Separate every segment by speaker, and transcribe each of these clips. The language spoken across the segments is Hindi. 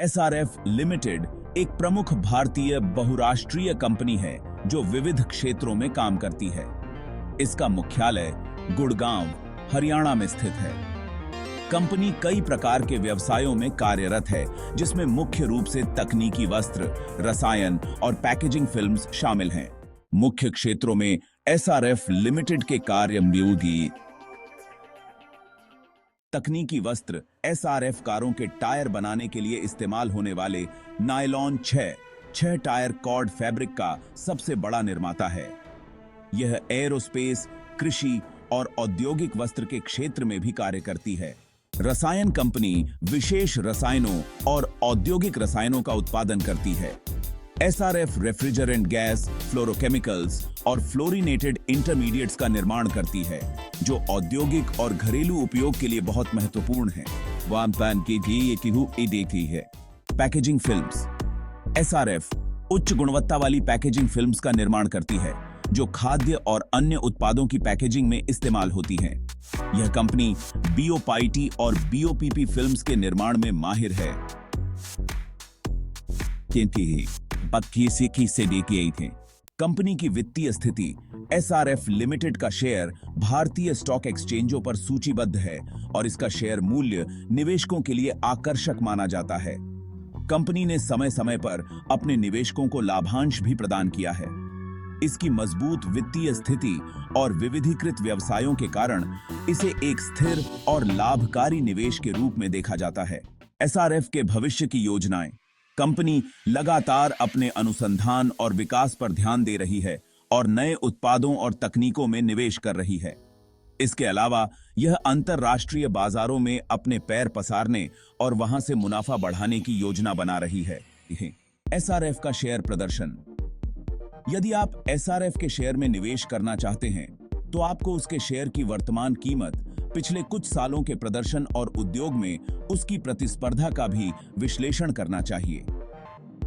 Speaker 1: एसआरएफ लिमिटेड एक प्रमुख भारतीय बहुराष्ट्रीय कंपनी है जो विविध क्षेत्रों में काम करती है। इसका मुख्यालय गुड़गांव, हरियाणा में स्थित है। कंपनी कई प्रकार के व्यवसायों में कार्यरत है, जिसमें मुख्य रूप से तकनीकी वस्त्र, रसायन और पैकेजिंग फिल्म्स शामिल हैं। मुख्य क्षेत्रों में एसआरएफ लिमिटेड के कार्य मौजूद। तकनीकी वस्त्र एसआरएफ कारों के टायर बनाने के लिए इस्तेमाल होने वाले नायलॉन 6 टायर कॉर्ड फैब्रिक का सबसे बड़ा निर्माता है। यह एरोस्पेस, कृषि और औद्योगिक वस्त्र के क्षेत्र में भी कार्य करती है। रसायन कंपनी विशेष रसायनों और औद्योगिक रसायनों का उत्पादन करती है। एसआरएफ रेफ्रिजरेंट गैस, फ्लोरोकेमिकल्स और फ्लोरिनेटेड इंटरमीडिएट्स का निर्माण करती है, जो औद्योगिक और घरेलू उपयोग के लिए बहुत महत्वपूर्ण है। देखती है पैकेजिंग फिल्म्स। एसआरएफ उच्च गुणवत्ता वाली पैकेजिंग फिल्म्स का निर्माण करती है, जो खाद्य और अन्य उत्पादों की पैकेजिंग में इस्तेमाल होती हैं। यह कंपनी बीओपाईटी और बीओपीपी फिल्म्स के निर्माण में माहिर है। कंपनी की वित्तीय स्थिति। एसआरएफ लिमिटेड का शेयर भारतीय स्टॉक एक्सचेंजों पर सूचीबद्ध है और इसका शेयर मूल्य निवेशकों के लिए आकर्षक माना जाता है। कंपनी ने समय समय पर अपने निवेशकों को लाभांश भी प्रदान किया है। इसकी मजबूत वित्तीय स्थिति और विविधीकृत व्यवसायों के कारण इसे एक स्थिर और लाभकारी निवेश के रूप में देखा जाता है। एसआरएफ के भविष्य की योजनाएं। कंपनी लगातार अपने अनुसंधान और विकास पर ध्यान दे रही है और नए उत्पादों और तकनीकों में निवेश कर रही है। इसके अलावा यह अंतर्राष्ट्रीय बाजारों में अपने पैर पसारने और वहां से मुनाफा बढ़ाने की योजना बना रही है। एसआरएफ का शेयर प्रदर्शन। यदि आप एसआरएफ के शेयर में निवेश करना चाहते हैं, तो आपको उसके शेयर की वर्तमान कीमत, पिछले कुछ सालों के प्रदर्शन और उद्योग में उसकी प्रतिस्पर्धा का भी विश्लेषण करना चाहिए।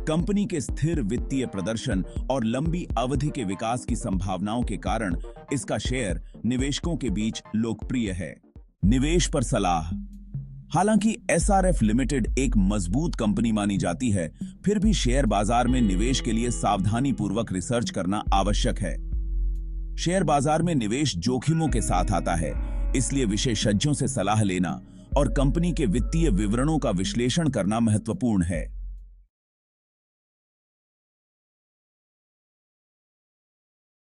Speaker 1: कंपनी के स्थिर वित्तीय प्रदर्शन और लंबी अवधि के विकास की संभावनाओं के कारण इसका शेयर निवेशकों के बीच लोकप्रिय है। निवेश पर सलाह। हालांकि एसआरएफ लिमिटेड एक मजबूत कंपनी मानी जाती है, फिर भी शेयर बाजार में निवेश के लिए सावधानीपूर्वक रिसर्च करना आवश्यक है। शेयर बाजार में निवेश जोखिमों के साथ आता है, इसलिए विशेषज्ञों से सलाह लेना और कंपनी के वित्तीय विवरणों का विश्लेषण करना महत्वपूर्ण है।